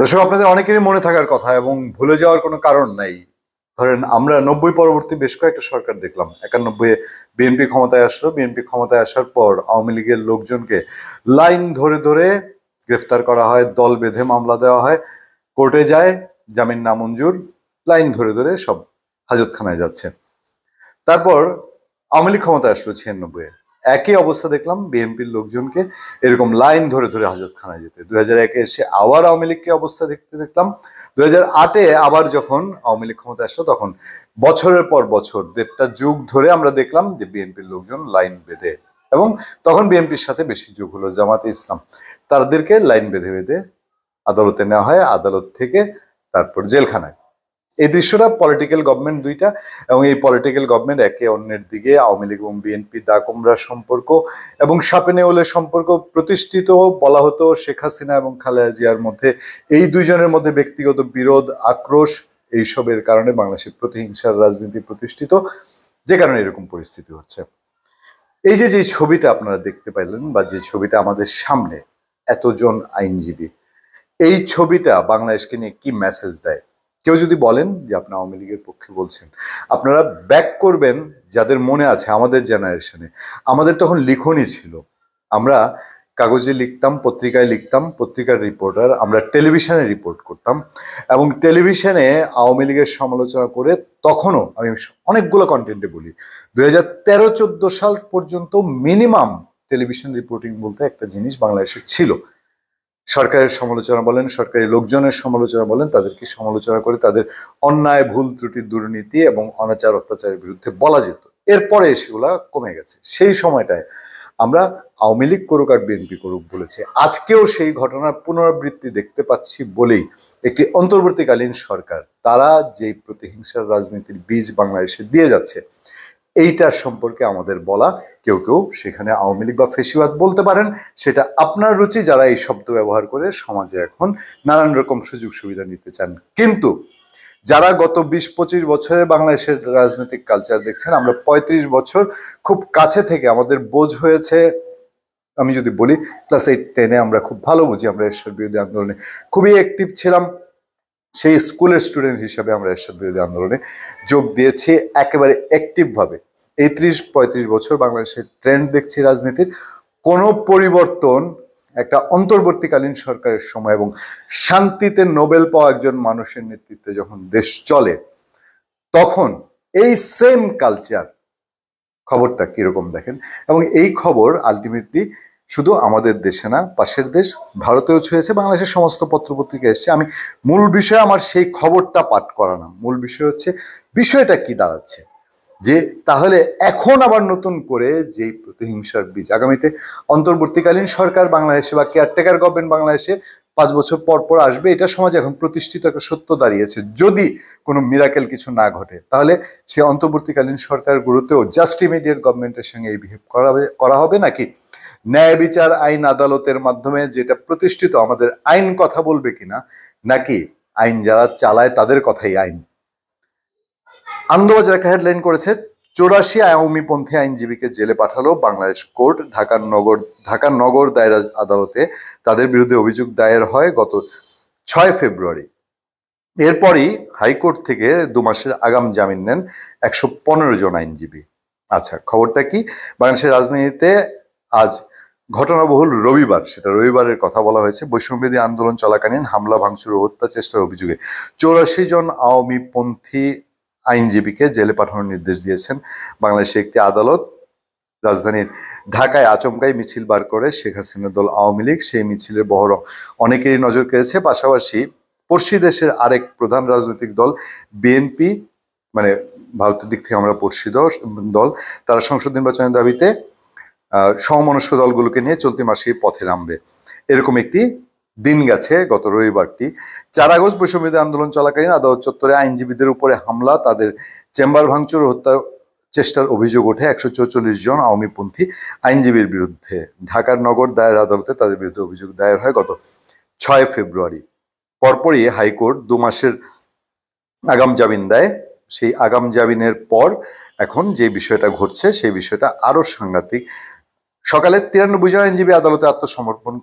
দর্শক, আপনাদের অনেকেরই মনে থাকার কথা এবং ভুলে যাওয়ার কোনো কারণ নাই। ধরেন, আমরা 90 পরবর্তী বেশ কয়েকটা সরকার দেখলাম। 91 বিএনপি ক্ষমতায় আসলো। বিএনপি ক্ষমতায় আসার পর আওয়ামী লীগের লোকজনকে লাইন ধরে ধরে গ্রেফতার করা হয়, দল বেঁধে মামলা দেওয়া হয়, কোর্টে যায়, জামিন নামঞ্জুর, লাইন ধরে ধরে সব হাজতখানায় যাচ্ছে। তারপর আওয়ামী লীগ ক্ষমতায় আসলো 96-এ, একই অবস্থা দেখলাম। বিএনপির লোকজনকে এরকম লাইন ধরে ধরে হাজতখানায় যেতে। 2001-এ এসে আবার আওয়ামী লীগকে অবস্থা দেখতে দেখলাম। 2008-এ আবার যখন আওয়ামী লীগ ক্ষমতায় আসলো, তখন বছরের পর বছর, দেড়টা যুগ ধরে আমরা দেখলাম যে বিএনপির লোকজন লাইন বেঁধে, এবং তখন বিএনপির সাথে বেশি যুগ হলো জামাতে ইসলাম, তাদেরকে লাইন বেঁধে বেঁধে আদালতে নেওয়া হয়, আদালত থেকে তারপর জেলখানায়। এই দৃশ্যটা পলিটিক্যাল গভর্নমেন্ট দুইটা, এবং এই পলিটিক্যাল গভর্নমেন্ট একে অন্যের দিকে, আওয়ামী লীগ এবং বিএনপি দা কুমড়া সম্পর্ক এবং সাপে নেউলের সম্পর্ক প্রতিষ্ঠিত বলা হতো শেখ হাসিনা এবং খালেদা জিয়ার মধ্যে। এই দুইজনের মধ্যে ব্যক্তিগত বিরোধ, আক্রোশ, এইসবের কারণে বাংলাদেশের প্রতিহিংসার রাজনীতি প্রতিষ্ঠিত, যে কারণে এরকম পরিস্থিতি হচ্ছে। এই যে যে ছবিটা আপনারা দেখতে পাইলেন, বা যে ছবিটা আমাদের সামনে, এতজন আইনজীবী, এই ছবিটা বাংলাদেশকে নিয়ে কি মেসেজ দেয়? কেউ যদি বলেন যে আপনি আওয়ামী লীগের পক্ষে বলছেন, আপনারা ব্যাক করবেন যাদের মনে আছে আমাদের জেনারেশনে। আমাদের তখন লিখনই ছিল, আমরা কাগজে লিখতাম, পত্রিকায় লিখতাম, পত্রিকার রিপোর্টার, আমরা টেলিভিশনে রিপোর্ট করতাম, এবং টেলিভিশনে আওয়ামী লীগের সমালোচনা করে, তখনও আমি অনেকগুলো কন্টেন্টে বলি, 2013-14 সাল পর্যন্ত মিনিমাম টেলিভিশন রিপোর্টিং বলতে একটা জিনিস বাংলাদেশে ছিল। সরকারের সমালোচনা বলেন, সরকারি লোকজনের সমালোচনা বলেন, তাদেরকে সমালোচনা করে তাদের অন্যায়, ভুল ত্রুটি, দুর্নীতি এবং অনাচার অত্যাচারের বিরুদ্ধে বলা যেত। এরপরে সেগুলা কমে গেছে। সেই সময়টায় আমরা আওয়ামী লীগ করুক আর বিএনপি করুক বলেছি। আজকেও সেই ঘটনার পুনরাবৃত্তি দেখতে পাচ্ছি বলেই একটি অন্তর্বর্তীকালীন সরকার, তারা যেই প্রতিহিংসার রাজনীতির বীজ বাংলাদেশে দিয়ে যাচ্ছে, এইটার সম্পর্কে আমাদের বলা। কেউ কেউ সেখানে আওয়ামী লীগ বা ফেসিবাদ বলতে পারেন, সেটা আপনার রুচি, যারা এই শব্দ ব্যবহার করে সমাজে এখন নানান রকম সুযোগ সুবিধা নিতে চান। কিন্তু যারা গত 20-25 বছরের বাংলাদেশের রাজনৈতিক কালচার দেখছেন, আমরা 35 বছর খুব কাছে থেকে আমাদের বোঝ হয়েছে। আমি যদি বলি, ক্লাস 8-10-এ আমরা খুব ভালো বুঝি, আমরা এরশাদ বিরোধী আন্দোলনে খুবই অ্যাক্টিভ ছিলাম। সেই স্কুলের স্টুডেন্ট হিসাবে আমরা এরশাদ বিরোধী আন্দোলনে যোগ দিয়েছি একেবারে অ্যাক্টিভ ভাবে। এই 30-35 বছর বাংলাদেশের ট্রেন্ড দেখছি রাজনীতির, কোনো পরিবর্তন একটা অন্তর্বর্তীকালীন সরকারের সময় এবং শান্তিতে নোবেল পাওয়া একজন মানুষের নেতৃত্বে যখন দেশ চলে, তখন এই সেম কালচার, খবরটা কিরকম দেখেন। এবং এই খবর আলটিমেটলি শুধু আমাদের দেশে না, পাশের দেশ ভারতেও ছুঁয়েছে, বাংলাদেশের সমস্ত পত্রপত্রিকা এসছে। আমি মূল বিষয় আমার সেই খবরটা পাঠ করা না, মূল বিষয় হচ্ছে বিষয়টা কি দাঁড়াচ্ছে, যে তাহলে এখন আবার নতুন করে যেই প্রতিহিংসার বীজ, আগামীতে অন্তর্বর্তীকালীন সরকার বাংলাদেশে বা কেয়ারটেকার গভর্নমেন্ট বাংলাদেশে 5 বছর পর পর আসবে, এটা সমাজে এখন প্রতিষ্ঠিত একটা সত্য দাঁড়িয়েছে। যদি কোনো মিরাকেল কিছু না ঘটে, তাহলে সে অন্তর্বর্তীকালীন সরকারগুলোতেও জাস্ট ইমিডিয়েট গভর্নমেন্টের সঙ্গে এই বিহেভ করা হবে, নাকি ন্যায় বিচার, আইন, আদালতের মাধ্যমে যেটা প্রতিষ্ঠিত, আমাদের আইন কথা বলবে কিনা, নাকি আইন যারা চালায় তাদের কথাই আইন। আনন্দবাজার একটা হেডলাইন করেছে, 84 আওয়ামীপন্থী আইনজীবীকে জেলে পাঠালো বাংলাদেশ কোর্ট। ঢাকার নগর দায়রা আদালতে তাদের বিরুদ্ধে অভিযোগ দায়ের হয় গত 6 ফেব্রুয়ারি। এরপরই হাইকোর্ট থেকে 2 মাসের আগাম জামিন নেন 115 জন আইনজীবী। আচ্ছা, খবরটা কি? বাংলাদেশের রাজনীতিতে আজ ঘটনাবহুল রবিবার, সেটা রবিবারের কথা বলা হয়েছে, বৈষম্যবিরোধী আন্দোলন চলাকালীন হামলা, ভাঙচুর ও হত্যা চেষ্টার অভিযোগে 84 জন আওয়ামীপন্থী আইনজীবীকে জেলে পাঠানোর নির্দেশ দিয়েছেন বাংলাদেশের একটি আদালত। রাজধানীর ঢাকায় আচমকাই মিছিল বার করে শেখ হাসিনার দল আওয়ামী লীগ। সেই মিছিলের বহর অনেকেরই নজর কেড়েছে। পাশাপাশি পড়শি দেশের আরেক প্রধান রাজনৈতিক দল বিএনপি, মানে ভারতের দিক থেকে আমরা পড়শি দল, তারা সংসদ নির্বাচনের দাবিতে সমমনস্ক দলগুলোকে নিয়ে চলতি মাসে পথে নামবে। এরকম একটি দিন গেছে গত রবিবারটি। 4 আগস্ট বৈষম্যবিরোধী আন্দোলন চলাকালীন আদালত চত্বরে আইনজীবীদের উপরে হামলা, তাদের চেম্বার ভাঙচুর, হত্যার চেষ্টার অভিযোগ ওঠে 144 জন আওয়ামীপন্থী আইনজীবীর বিরুদ্ধে। ঢাকার নগর দায়ের আদালতে তাদের বিরুদ্ধে অভিযোগ দায়ের হয় গত 6 ফেব্রুয়ারি। পরপরই হাইকোর্ট 2 মাসের আগাম জামিন দেয়। সেই আগাম জামিনের পর এখন যে বিষয়টা ঘটছে, সেই বিষয়টা আরো সাংঘাতিক। সকালে 93 জন আইনজীবী আদালতে আত্মসমর্পণ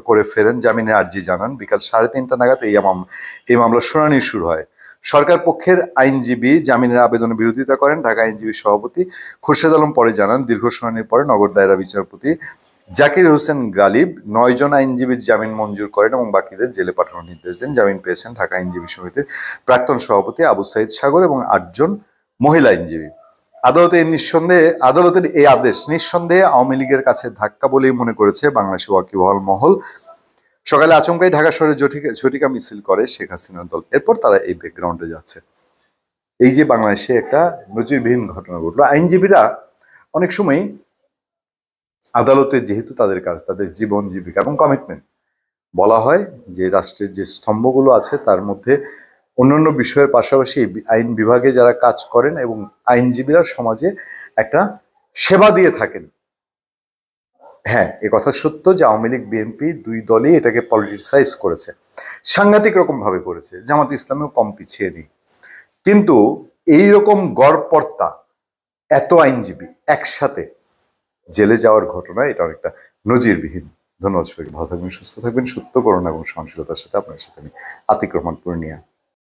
করে ফেরেন, জামিনের আর্জি জানান। বিকাল 3:30 নাগাদ এই মামলার শুনানি শুরু হয়। সরকার পক্ষের আইনজীবী জামিনের আবেদনের বিরোধিতা করেন। ঢাকা আইনজীবী সভাপতি খুরশেদ আলম পরে জানান, দীর্ঘ শুনানির পরে নগর দায়রা বিচারপতি জাকির হোসেন গালিব 9 জন আইনজীবীর জামিন মঞ্জুর করেন এবং বাকিদের জেলে পাঠানোর নির্দেশ দেন। জামিন পেয়েছেন ঢাকা আইনজীবী সমিতির প্রাক্তন সভাপতি আবু সাইদ সাগর এবং 8 জন মহিলা আইনজীবী। আদালতের এই আদেশ নিঃসন্দেহে আওয়ামী লীগের কাছে ধাক্কা বলেই মনে করেছে বাংলাদেশের ওয়াকিবহাল মহল। সকালে আচমকাই ঢাকা শহরে ঝটিকা মিছিল করে শেখ হাসিনার দল। এরপর তারা এই ব্যাকগ্রাউন্ডে যাচ্ছে। এই যে বাংলাদেশে একটা নজিরবিহীন ঘটনা ঘটলো। আইনজীবীরা অনেক সময় আদালতে, যেহেতু তাদের কাজ, তাদের জীবন জীবিকা এবং কমিটমেন্ট, বলা হয় যে রাষ্ট্রের যে স্তম্ভগুলো আছে তার মধ্যে অন্যান্য বিষয়ের পাশাপাশি আইন বিভাগে যারা কাজ করেন এবং আইনজীবীরা সমাজে একটা সেবা দিয়ে থাকেন। হ্যাঁ, এ কথা সত্য যে আওয়ামী লীগ বিএনপি দুই দলই এটাকে পলিটিসাইজ করেছে, সাংঘাতিক রকম ভাবে করেছে। জামাত ইসলামেও কম পিছিয়ে নেই। কিন্তু এইরকম গড়পড়তা এত আইনজীবী একসাথে জেলে যাওয়ার ঘটনা, এটা অনেকটা নজিরবিহীন। ধন্যবাদ সবাইকে। ভালো থাকবেন, সুস্থ থাকবেন। সত্য, করুণা এবং সহনশীলতার সাথে আপনার সাথে আমি আতিক রহমান পূর্ণিয়া।